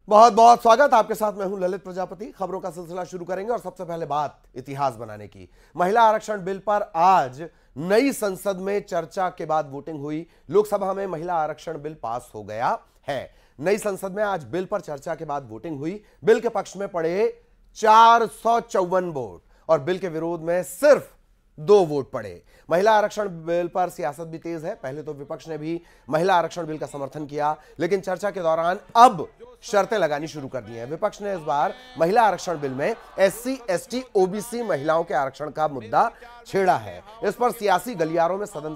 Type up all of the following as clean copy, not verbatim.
बहुत बहुत स्वागत। आपके साथ मैं हूं ललित प्रजापति। खबरों का सिलसिला शुरू करेंगे और सबसे पहले बात इतिहास बनाने की। महिला आरक्षण बिल पर आज नई संसद में चर्चा के बाद वोटिंग हुई। लोकसभा में महिला आरक्षण बिल पास हो गया है। नई संसद में आज बिल पर चर्चा के बाद वोटिंग हुई। बिल के पक्ष में पड़े 454 वोट और बिल के विरोध में सिर्फ 2 वोट पड़े। महिला आरक्षण बिल पर सियासत भी तेज है। पहले तो विपक्ष ने भी महिला आरक्षण बिल का समर्थन किया, लेकिन चर्चा के दौरान अब शर्तें लगानी शुरू कर दी हैं। विपक्ष ने इस बार महिला आरक्षण बिल में SC, ST, OBC महिलाओं के आरक्षण का मुद्दा छेड़ा है। इस पर सियासी गलियारों में सदन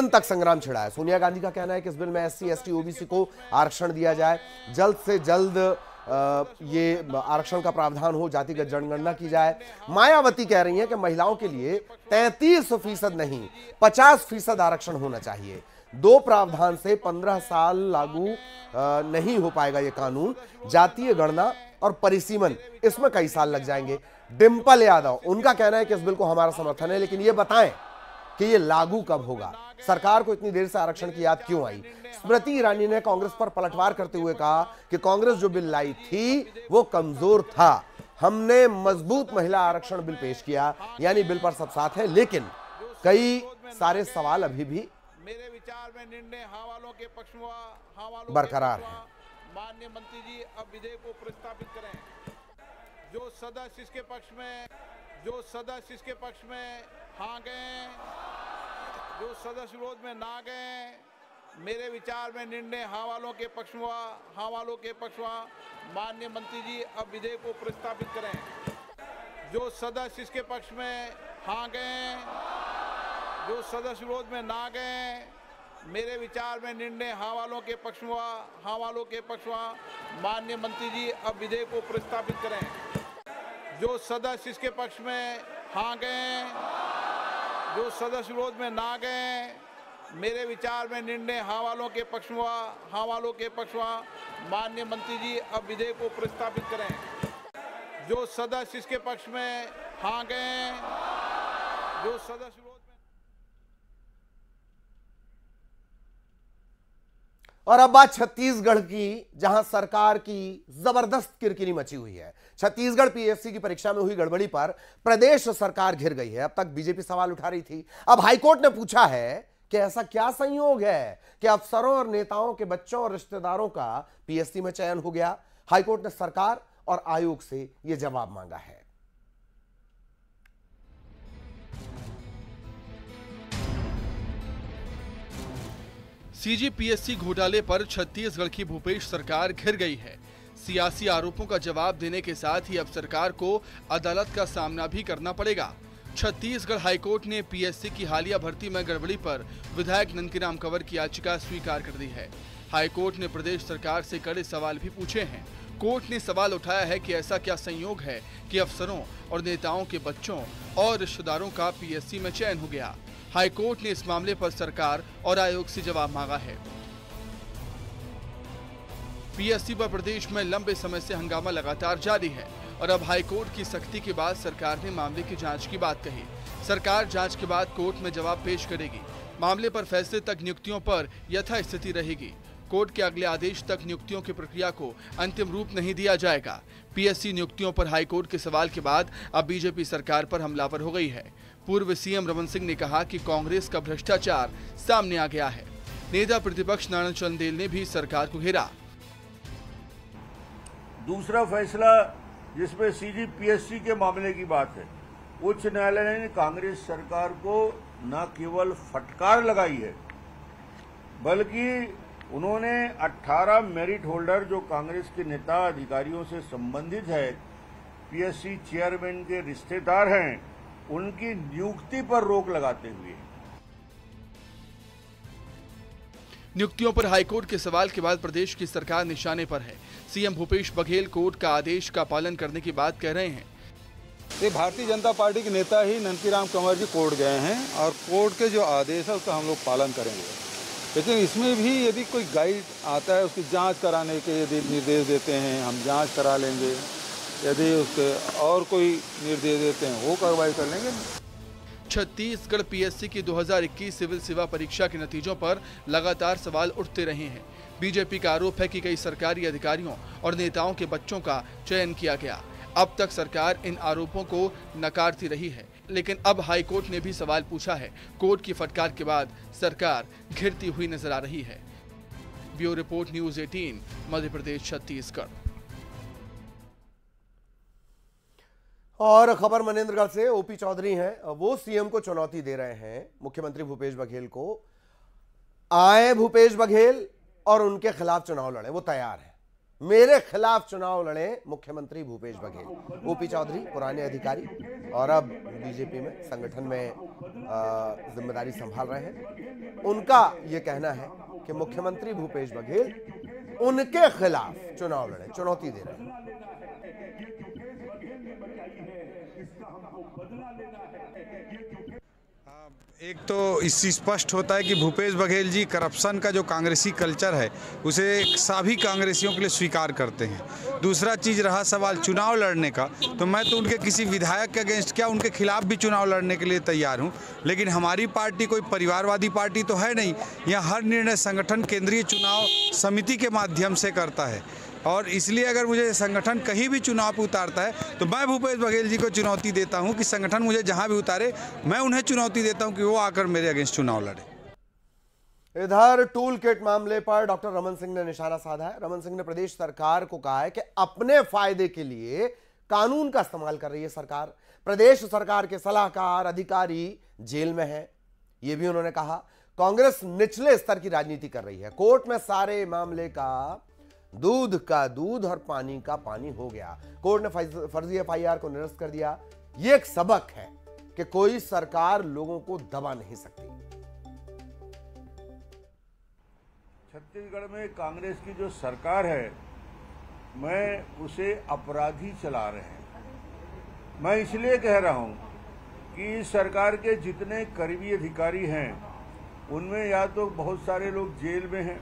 तक संग्राम छिड़ा है। सोनिया गांधी का कहना है कि इस बिल में SC, ST, OBC को आरक्षण दिया जाए, जल्द से जल्द ये आरक्षण का प्रावधान हो, जातिगत जनगणना की जाए। मायावती कह रही हैं कि महिलाओं के लिए 33% नहीं 50% आरक्षण होना चाहिए। 2 प्रावधान से 15 साल लागू नहीं हो पाएगा ये कानून। जातीय गणना और परिसीमन, इसमें कई साल लग जाएंगे। डिंपल यादव, उनका कहना है कि इस बिल को हमारा समर्थन है, लेकिन ये बताएं कि ये लागू कब होगा। सरकार को इतनी देर से आरक्षण की याद क्यों आई। स्मृति ईरानी ने कांग्रेस पर पलटवार करते हुए कहा कि कांग्रेस जो बिल लाई थी वो कमजोर था, हमने मजबूत महिला आरक्षण बिल पेश किया, यानी बिल पर सब साथ है, लेकिन कई सारे सवाल अभी भी मेरे विचार में निर्णय हवालों के पक्ष बरकरार है। माननीय मंत्री जी अब विधेयक को प्रस्तावित करें। जो सदस्य इसके पक्ष में हाँ गए, जो सदस्य विरोध में ना गए, मेरे विचार में निर्णय हवालों के पक्ष माननीय मंत्री जी अब विधेयक को प्रस्तावित करें। जो सदस्य इसके पक्ष में हाँ गए, जो सदस्य विरोध में ना गए, मेरे विचार में निर्णय हवालों के पक्ष माननीय मंत्री जी अब विधेयक को प्रस्तावित करें। जो सदस्य इसके पक्ष में हाँ गए, जो सदस्य विरोध में ना गए, मेरे विचार में निर्णय हवालों के पक्ष माननीय मंत्री जी अब विधेयक को प्रस्तावित करें। जो सदस्य इसके पक्ष में हाँ गए, जो सदस्य विरोध में। और अब बात छत्तीसगढ़ की, जहां सरकार की जबरदस्त किरकिरी मची हुई है। छत्तीसगढ़ PSC की परीक्षा में हुई गड़बड़ी पर प्रदेश सरकार घिर गई है। अब तक बीजेपी सवाल उठा रही थी, अब हाईकोर्ट ने पूछा है कि ऐसा क्या संयोग है कि अफसरों और नेताओं के बच्चों और रिश्तेदारों का PSC में चयन हो गया। हाईकोर्ट ने सरकार और आयोग से यह जवाब मांगा है। CGPSC घोटाले पर छत्तीसगढ़ की भूपेश सरकार घिर गई है। सियासी आरोपों का जवाब देने के साथ ही अब सरकार को अदालत का सामना भी करना पड़ेगा। छत्तीसगढ़ हाईकोर्ट ने PSC की हालिया भर्ती में गड़बड़ी पर विधायक नंदकीराम कंवर की याचिका स्वीकार कर दी है। हाईकोर्ट ने प्रदेश सरकार से कड़े सवाल भी पूछे हैं। कोर्ट ने सवाल उठाया है कि ऐसा क्या संयोग है कि अफसरों और नेताओं के बच्चों और रिश्तेदारों का PSC में चयन हो गया। हाईकोर्ट ने इस मामले पर सरकार और आयोग से जवाब मांगा है। PSC पर प्रदेश में लंबे समय से हंगामा लगातार जारी है और अब हाईकोर्ट की सख्ती के बाद सरकार ने मामले की जांच की बात कही। सरकार जांच के बाद कोर्ट में जवाब पेश करेगी। मामले पर फैसले तक नियुक्तियों पर यथास्थिति रहेगी। कोर्ट के अगले आदेश तक नियुक्तियों की प्रक्रिया को अंतिम रूप नहीं दिया जाएगा। PSC नियुक्तियों पर हाईकोर्ट के सवाल के बाद अब बीजेपी सरकार पर हमलावर हो गई है। पूर्व CM रमन सिंह ने कहा कि कांग्रेस का भ्रष्टाचार सामने आ गया है। नेता प्रतिपक्ष नारायण चंदेल ने भी सरकार को घेरा। दूसरा फैसला जिसमें CGPSC के मामले की बात है, उच्च न्यायालय ने कांग्रेस सरकार को न केवल फटकार लगाई है, बल्कि उन्होंने 18 मेरिट होल्डर जो कांग्रेस के नेता अधिकारियों से संबंधित है, PSC चेयरमैन के रिश्तेदार हैं, उनकी नियुक्ति पर रोक लगाते हुए। नियुक्तियों पर हाईकोर्ट के सवाल के बाद प्रदेश की सरकार निशाने पर है। CM भूपेश बघेल कोर्ट का आदेश का पालन करने की बात कह रहे हैं। ये भारतीय जनता पार्टी के नेता ही नंदकीराम कंवर जी कोर्ट गए हैं और कोर्ट के जो आदेश है उसका हम लोग पालन करेंगे, लेकिन इसमें भी यदि कोई गाइड आता है उसकी जांच कराने के यदि निर्देश देते हैं, हम जांच करा लेंगे। यदि उसके और कोई निर्देश देते हैं वो कार्रवाई कर लेंगे। छत्तीसगढ़ PSC की 2021 सिविल सेवा परीक्षा के नतीजों पर लगातार सवाल उठते रहे हैं। बीजेपी का आरोप है कि कई सरकारी अधिकारियों और नेताओं के बच्चों का चयन किया गया। अब तक सरकार इन आरोपों को नकारती रही है, लेकिन अब हाईकोर्ट ने भी सवाल पूछा है। कोर्ट की फटकार के बाद सरकार घिरती हुई नजर आ रही है। Bureau report, news 18, Madhya Pradesh, Chhattisgarh. और खबर मनेंद्रगढ़ से। ओपी चौधरी हैं, वो सीएम को चुनौती दे रहे हैं, मुख्यमंत्री भूपेश बघेल को। आए भूपेश बघेल और उनके खिलाफ चुनाव लड़े, वो तैयार हैं। मेरे खिलाफ चुनाव लड़े मुख्यमंत्री भूपेश बघेल। ओपी चौधरी पुराने अधिकारी और अब बीजेपी में संगठन में जिम्मेदारी संभाल रहे हैं। उनका यह कहना है कि मुख्यमंत्री भूपेश बघेल उनके खिलाफ चुनाव लड़े, चुनौती दे रहे हैं। एक तो इससे स्पष्ट होता है कि भूपेश बघेल जी करप्शन का जो कांग्रेसी कल्चर है उसे सभी कांग्रेसियों के लिए स्वीकार करते हैं। दूसरा चीज़ रहा सवाल चुनाव लड़ने का, तो मैं तो उनके किसी विधायक के अगेंस्ट क्या उनके खिलाफ भी चुनाव लड़ने के लिए तैयार हूं। लेकिन हमारी पार्टी कोई परिवारवादी पार्टी तो है नहीं। यहाँ हर निर्णय संगठन केंद्रीय चुनाव समिति के माध्यम से करता है और इसलिए अगर मुझे संगठन कहीं भी चुनाव पर उतारता है तो मैं भूपेश बघेल जी को चुनौती देता हूं कि संगठन मुझे जहां भी उतारे मैं उन्हें चुनौती देता हूं कि वो आकर मेरे अगेंस्ट चुनाव लड़े। इधर टूल किट मामले पर डॉक्टर रमन सिंह ने निशाना साधा है। रमन सिंह ने प्रदेश सरकार को कहा है कि अपने फायदे के लिए कानून का इस्तेमाल कर रही है सरकार। प्रदेश सरकार के सलाहकार अधिकारी जेल में है, यह भी उन्होंने कहा। कांग्रेस निचले स्तर की राजनीति कर रही है। कोर्ट में सारे मामले का दूध का दूध और पानी का पानी हो गया। कोर्ट ने फर्जी एफआईआर को निरस्त कर दिया। यह एक सबक है कि कोई सरकार लोगों को दबा नहीं सकती। छत्तीसगढ़ में कांग्रेस की जो सरकार है, मैं उसे अपराधी चला रहे हैं। मैं इसलिए कह रहा हूं कि सरकार के जितने करीबी अधिकारी हैं उनमें या तो बहुत सारे लोग जेल में हैं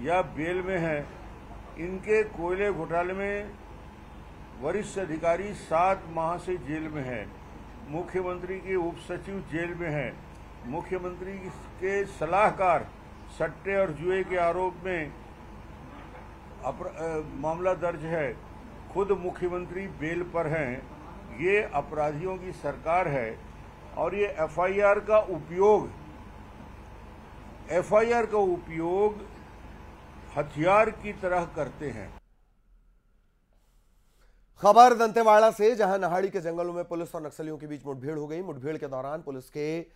या बेल में हैं। इनके कोयले घोटाले में वरिष्ठ अधिकारी 7 माह से जेल में है। मुख्यमंत्री के उप सचिव जेल में है। मुख्यमंत्री के सलाहकार सट्टे और जुए के आरोप में मामला दर्ज है। खुद मुख्यमंत्री बेल पर हैं। ये अपराधियों की सरकार है और ये एफआईआर का उपयोग हथियार की तरह करते हैं। खबर दंतेवाड़ा से, जहां नहाड़ी के जंगलों में पुलिस और नक्सलियों के बीच मुठभेड़ हो गई। मुठभेड़ के दौरान पुलिस के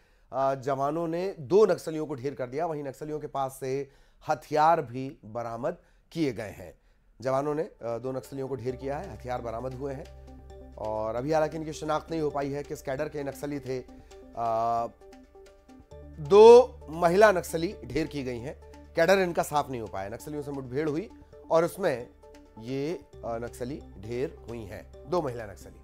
जवानों ने 2 नक्सलियों को ढेर कर दिया। वहीं नक्सलियों के पास से हथियार भी बरामद किए गए हैं। जवानों ने 2 नक्सलियों को ढेर किया है, हथियार बरामद हुए हैं और अभी हालांकि इनकी शिनाख्त नहीं हो पाई है किस कैडर के नक्सली थे। 2 महिला नक्सली ढेर की गई हैं। कैडर इनका साफ नहीं हो पाया। नक्सलियों से मुठभेड़ हुई और उसमें ये नक्सली ढेर हुई हैं, 2 महिला नक्सली।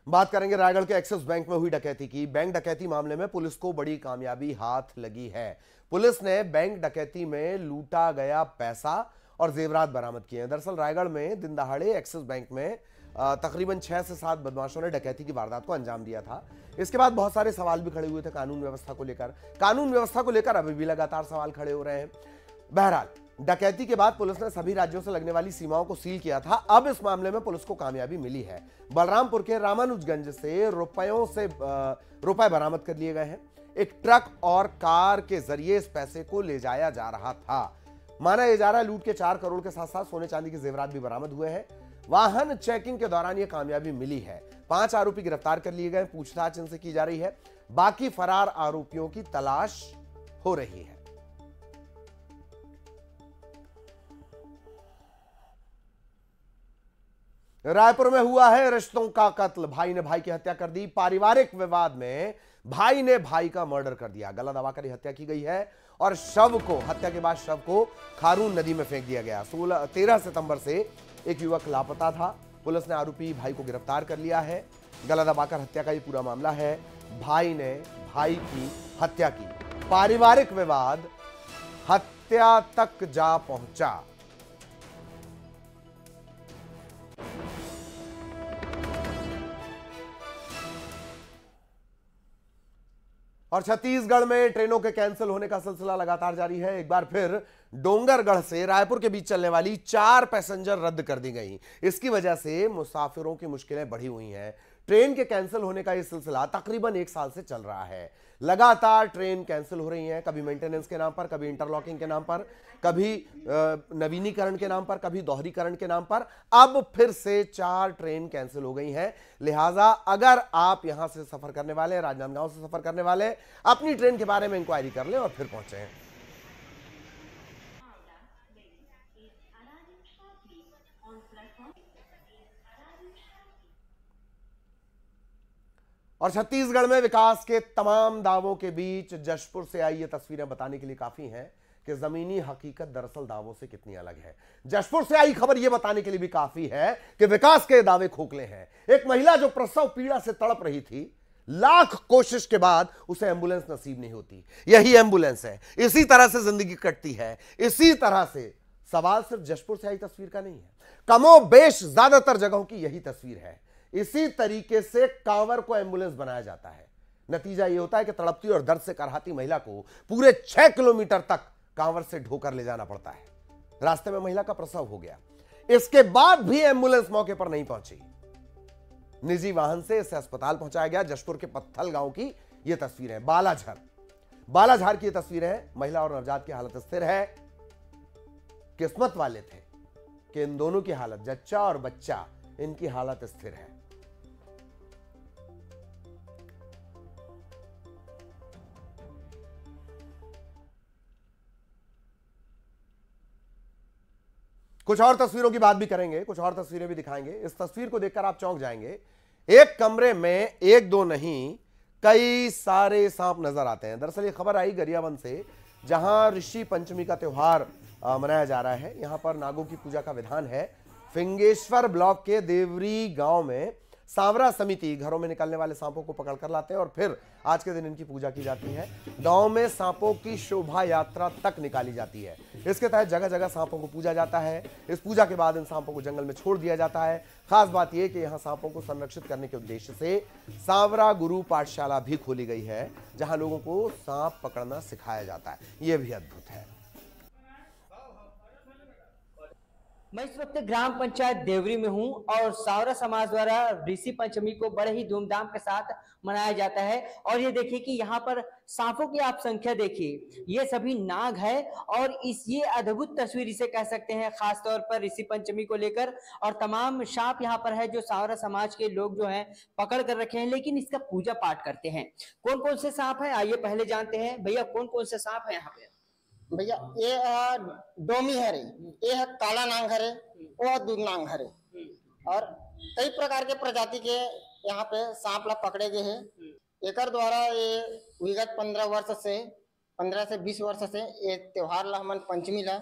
बात करेंगे रायगढ़ के एक्सिस बैंक में हुई डकैती की। बैंक डकैती मामले में पुलिस को बड़ी कामयाबी हाथ लगी है। पुलिस ने बैंक डकैती में लूटा गया पैसा और जेवरात बरामद किए हैं। दरअसल रायगढ़ में दिन दहाड़े एक्सिस बैंक में तकरीबन 6 से 7 बदमाशों ने डकैती की वारदात को अंजाम दिया था। इसके बाद बहुत सारे सवाल भी खड़े हुए थे कानून व्यवस्था को लेकर। कानून व्यवस्था को लेकर अभी भी लगातार सवाल खड़े हो रहे हैं। बहरहाल डकैती के बाद पुलिस ने सभी राज्यों से लगने वाली सीमाओं को सील किया था। अब इस मामले में पुलिस को कामयाबी मिली है। बलरामपुर के रामानुजगंज से रुपए बरामद कर लिए गए हैं। एक ट्रक और कार के जरिए इस पैसे को ले जाया जा रहा था। माना यह जा रहा है लूट के 4 करोड़ के साथ साथ सोने चांदी के जेवरात भी बरामद हुए हैं। वाहन चेकिंग के दौरान यह कामयाबी मिली है। 5 आरोपी गिरफ्तार कर लिए गए, पूछताछ इनसे की जा रही है। बाकी फरार आरोपियों की तलाश हो रही है। रायपुर में हुआ है रिश्तों का कत्ल। भाई ने भाई की हत्या कर दी। पारिवारिक विवाद में भाई ने भाई का मर्डर कर दिया। गला दबाकर हत्या की गई है और हत्या के बाद शव को खारून नदी में फेंक दिया गया। 13 सितंबर से एक युवक लापता था। पुलिस ने आरोपी भाई को गिरफ्तार कर लिया है। गला दबाकर हत्या का ये पूरा मामला है। भाई ने भाई की हत्या की। पारिवारिक विवाद हत्या तक जा पहुंचा। और छत्तीसगढ़ में ट्रेनों के कैंसिल होने का सिलसिला लगातार जारी है। एक बार फिर डोंगरगढ़ से रायपुर के बीच चलने वाली 4 पैसेंजर रद्द कर दी गई। इसकी वजह से मुसाफिरों की मुश्किलें बढ़ी हुई हैं। ट्रेन के कैंसिल होने का यह सिलसिला तकरीबन 1 साल से चल रहा है। लगातार ट्रेन कैंसिल हो रही हैं, कभी मेंटेनेंस के नाम पर, कभी इंटरलॉकिंग के नाम पर, कभी नवीनीकरण के नाम पर, कभी दोहरीकरण के नाम पर। अब फिर से 4 ट्रेन कैंसिल हो गई हैं। लिहाजा अगर आप यहां से सफर करने वाले, राजनांदगांव से सफर करने वाले, अपनी ट्रेन के बारे में इंक्वायरी कर लें और फिर पहुंचे। और छत्तीसगढ़ में विकास के तमाम दावों के बीच जशपुर से आई ये तस्वीरें बताने के लिए काफी हैं कि जमीनी हकीकत दरअसल दावों से कितनी अलग है। जशपुर से आई खबर यह बताने के लिए भी काफी है कि विकास के दावे खोखले हैं। एक महिला जो प्रसव पीड़ा से तड़प रही थी, लाख कोशिश के बाद उसे एम्बुलेंस नसीब नहीं होती। यही एम्बुलेंस है, इसी तरह से जिंदगी कटती है। इसी तरह से सवाल सिर्फ जशपुर से आई तस्वीर का नहीं है, कमोबेश ज्यादातर जगहों की यही तस्वीर है। इसी तरीके से कांवर को एम्बुलेंस बनाया जाता है। नतीजा यह होता है कि तड़पती और दर्द से करहाती महिला को पूरे 6 किलोमीटर तक कांवर से ढोकर ले जाना पड़ता है। रास्ते में महिला का प्रसव हो गया, इसके बाद भी एम्बुलेंस मौके पर नहीं पहुंची। निजी वाहन से इसे अस्पताल पहुंचाया गया। जशपुर के पत्थल गांव की यह तस्वीर है। बालाझार की यह तस्वीर है। महिला और नवजात की हालत स्थिर है। किस्मत वाले थे कि इन दोनों की हालत, जच्चा और बच्चा, इनकी हालत स्थिर है। कुछ और तस्वीरों की बात भी करेंगे, कुछ और तस्वीरें भी दिखाएंगे। इस तस्वीर को देखकर आप चौंक जाएंगे। एक कमरे में 1-2 नहीं, कई सारे सांप नजर आते हैं। दरअसल ये खबर आई गरियाबंद से, जहां ऋषि पंचमी का त्योहार मनाया जा रहा है। यहां पर नागों की पूजा का विधान है। फिंगेश्वर ब्लॉक के देवरी गांव में सांवरा समिति घरों में निकलने वाले सांपों को पकड़कर लाते हैं और फिर आज के दिन इनकी पूजा की जाती है। गांव में सांपों की शोभा यात्रा तक निकाली जाती है। इसके तहत जगह जगह सांपों को पूजा जाता है। इस पूजा के बाद इन सांपों को जंगल में छोड़ दिया जाता है। खास बात यह कि यहां सांपों को संरक्षित करने के उद्देश्य से सांवरा गुरु पाठशाला भी खोली गई है, जहां लोगों को सांप पकड़ना सिखाया जाता है। यह भी अद्भुत है। मैं इस वक्त ग्राम पंचायत देवरी में हूं और सांवरा समाज द्वारा ऋषि पंचमी को बड़े ही धूमधाम के साथ मनाया जाता है। और ये देखिए कि यहाँ पर सांपों की आप संख्या देखिए, ये सभी नाग है और ये अद्भुत तस्वीर इसे कह सकते हैं, खास तौर पर ऋषि पंचमी को लेकर। और तमाम सांप यहाँ पर है जो सांवरा समाज के लोग जो हैं पकड़ कर रखे हैं, लेकिन इसका पूजा पाठ करते हैं। कौन कौन से सांप है आइए पहले जानते हैं। भैया कौन कौन से सांप है यहाँ पे? भैया ये डोमी है रे, ये है काला नांग है रे, वो है दूध नांग है रे। और कई प्रकार के प्रजाति के यहाँ पे सांप ला पकड़े गए हैं। एकर द्वारा ये विगत 15 से 20 वर्ष से ये त्योहार ला हमन पंचमी ला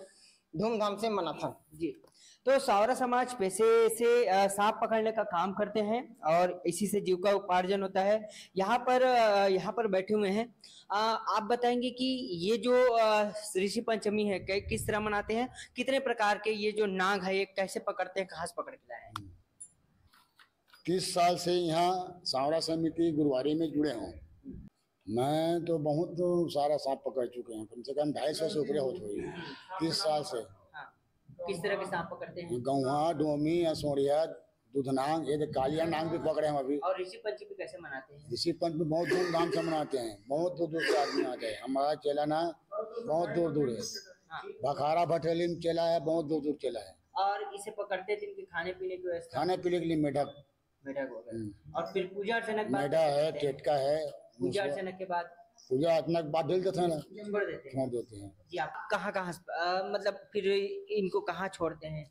धूमधाम से मनाथन जी। तो सांवरा समाज पैसे से सांप पकड़ने का काम करते हैं और इसी से जीव का उपार्जन होता है। यहाँ पर बैठे हुए हैं। आप बताएंगे कि ये जो ऋषि पंचमी है किस तरह मनाते हैं, कितने प्रकार के ये जो नाग है ये कैसे पकड़ते हैं, कहाँ से पकड़ के लाए हैं? 30 साल से यहाँ सांवरा समिति गुरुवारी में जुड़े हूँ। मैं तो बहुत सारा सांप पकड़ चुके हैं, कम से कम 250 से ऊपर हो चुकी है 30 साल से। किस तरह के सांप पकड़ते हैं? गौहा, डोमी, असोड़िया, दूधनांग, ये कालिया नांग भी पकड़े हैं अभी। और ऋषि पंचमी कैसे मनाते हैं? ऋषि पंचमी बहुत धूमधाम से मनाते हैं, बहुत दूर दूर से आदमी आते हैं। हमारा चेला ना बहुत दूर दूर है। बखारा भटेली में चेला है, बहुत दूर दूर चेला है। और इसे पकड़ते थे, इनके खाने पीने की व्यवस्था? खाने पीने के लिए मेढक और फिर पूजा अर्चना के बाद मेढा है, टेटका है। पूजा अर्चना के बाद दिल देते हैं ना, छोड़ देते हैं जी। आप कहाँ मतलब फिर इनको कहाँ छोड़ते हैं?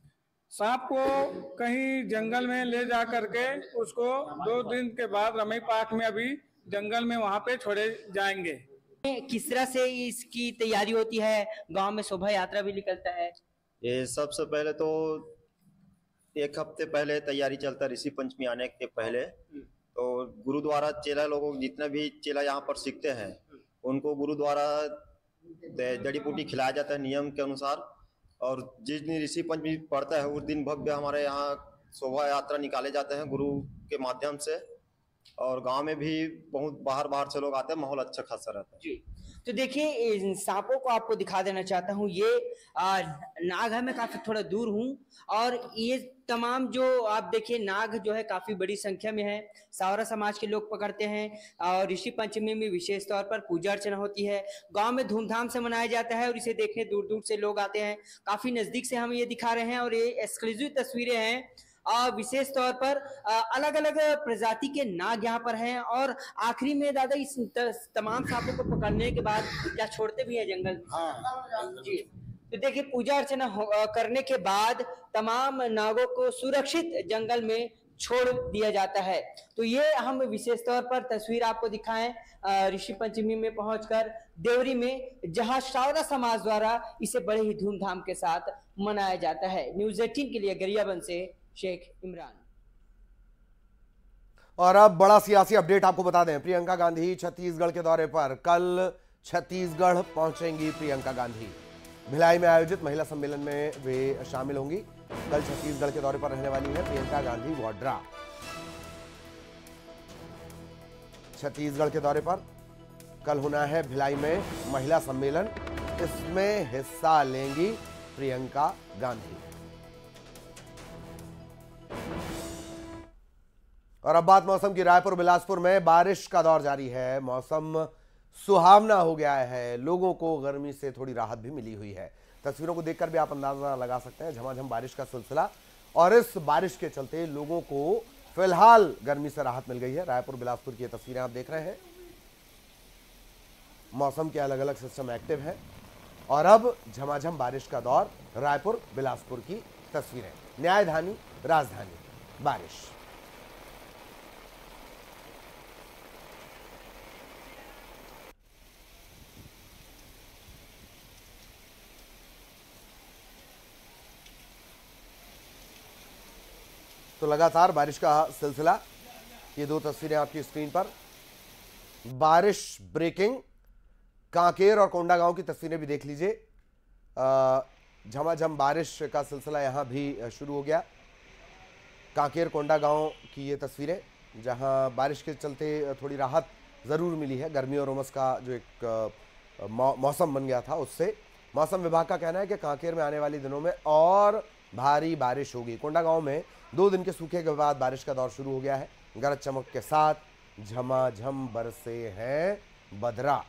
सांप को कहीं जंगल में ले जा करके उसको 2 दिन के बाद रमई पाठ में अभी जंगल में वहाँ पे छोड़े जाएंगे। किस तरह से इसकी तैयारी होती है? गांव में शोभा यात्रा भी निकलता है। ये सबसे पहले तो 1 हफ्ते पहले तैयारी चलता है। ऋषि पंचमी आने के पहले तो गुरुद्वारा चेला लोगों जितने भी चेला यहाँ पर सीखते हैं उनको गुरुद्वारा जड़ी बूटी खिलाया जाता है नियम के अनुसार। और जिस दिन ऋषि पंचमी पड़ता है उस दिन भव्य हमारे यहाँ शोभा यात्रा निकाले जाते हैं गुरु के माध्यम से। और गांव में भी बहुत बाहर से लोग आते हैं, माहौल अच्छा खासा रहता है जी। तो देखिए इन सांपों को आपको दिखा देना चाहता हूँ, ये नाग है, मैं काफी थोड़ा दूर हूँ और ये तमाम जो आप देखिए नाग जो है काफी बड़ी संख्या में है। सावरा समाज के लोग पकड़ते हैं और ऋषि पंचमी में विशेष तौर पर पूजा अर्चना होती है। गांव में धूमधाम से मनाया जाता है और इसे देखने दूर दूर से लोग आते हैं। काफी नजदीक से हम ये दिखा रहे हैं और ये एक्सक्लूसिव तस्वीरें हैं। विशेष तौर पर अलग अलग प्रजाति के नाग यहाँ पर हैं और आखिरी में दादा इस तमाम सांपों को पकड़ने के बाद क्या छोड़ते भी है जंगल में? हाँ जी। तो देखिए पूजा अर्चना करने के बाद तमाम नागों को सुरक्षित जंगल में छोड़ दिया जाता है। तो ये हम विशेष तौर पर तस्वीर आपको दिखाएं ऋषि पंचमी में पहुंचकर देवरी में, जहां सावरा समाज द्वारा इसे बड़े ही धूमधाम के साथ मनाया जाता है। न्यूज़ 18 के लिए गरियाबंद से शेख इमरान। और अब बड़ा सियासी अपडेट आपको बता दें, प्रियंका गांधी छत्तीसगढ़ के दौरे पर। कल छत्तीसगढ़ पहुंचेंगी प्रियंका गांधी। भिलाई में आयोजित महिला सम्मेलन में वे शामिल होंगी। कल छत्तीसगढ़ के दौरे पर रहने वाली है प्रियंका गांधी वाड्रा। छत्तीसगढ़ के दौरे पर कल होना है भिलाई में महिला सम्मेलन, इसमें हिस्सा लेंगी प्रियंका गांधी। और अब बात मौसम की। रायपुर बिलासपुर में बारिश का दौर जारी है। मौसम सुहावना हो गया है, लोगों को गर्मी से थोड़ी राहत भी मिली हुई है। तस्वीरों को देखकर भी आप अंदाजा लगा सकते हैं झमाझम बारिश का सिलसिला, और इस बारिश के चलते लोगों को फिलहाल गर्मी से राहत मिल गई है। रायपुर बिलासपुर की ये तस्वीरें आप देख रहे हैं। मौसम के अलग अलग सिस्टम एक्टिव है और अब झमाझम बारिश का दौर। रायपुर बिलासपुर की तस्वीरें, न्यायधानी राजधानी बारिश। तो लगातार बारिश का सिलसिला, ये दो तस्वीरें आपकी स्क्रीन पर। बारिश ब्रेकिंग, कांकेर और कोंडागांव की तस्वीरें भी देख लीजिए। झमाझम बारिश का सिलसिला यहां भी शुरू हो गया। कांकेर कोंडागांव की ये तस्वीरें, जहां बारिश के चलते थोड़ी राहत ज़रूर मिली है। गर्मी और उमस का जो एक मौसम बन गया था, उससे मौसम विभाग का कहना है कि कांकेर में आने वाले दिनों में और भारी बारिश होगी। कोंडागांव में 2 दिन के सूखे के बाद बारिश का दौर शुरू हो गया है। गरज चमक के साथ झमाझम बरसे हैं बदरा।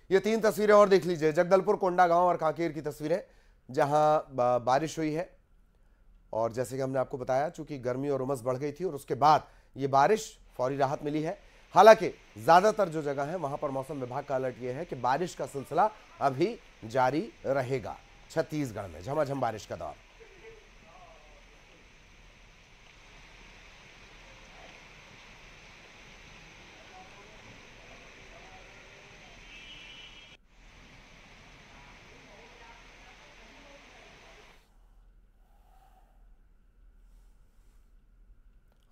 ये 3 तस्वीरें और देख लीजिए। जगदलपुर, कोंडागांव और कांकेर की तस्वीरें, जहां बारिश हुई है। और जैसे कि हमने आपको बताया, चूंकि गर्मी और उमस बढ़ गई थी और उसके बाद ये बारिश, फौरी राहत मिली है। हालांकि ज्यादातर जो जगह है वहां पर मौसम विभाग का अलर्ट यह है कि बारिश का सिलसिला अभी जारी रहेगा। छत्तीसगढ़ में झमाझम बारिश का दौर।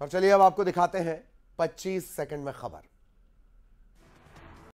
और चलिए अब आपको दिखाते हैं 25 सेकंड में खबर।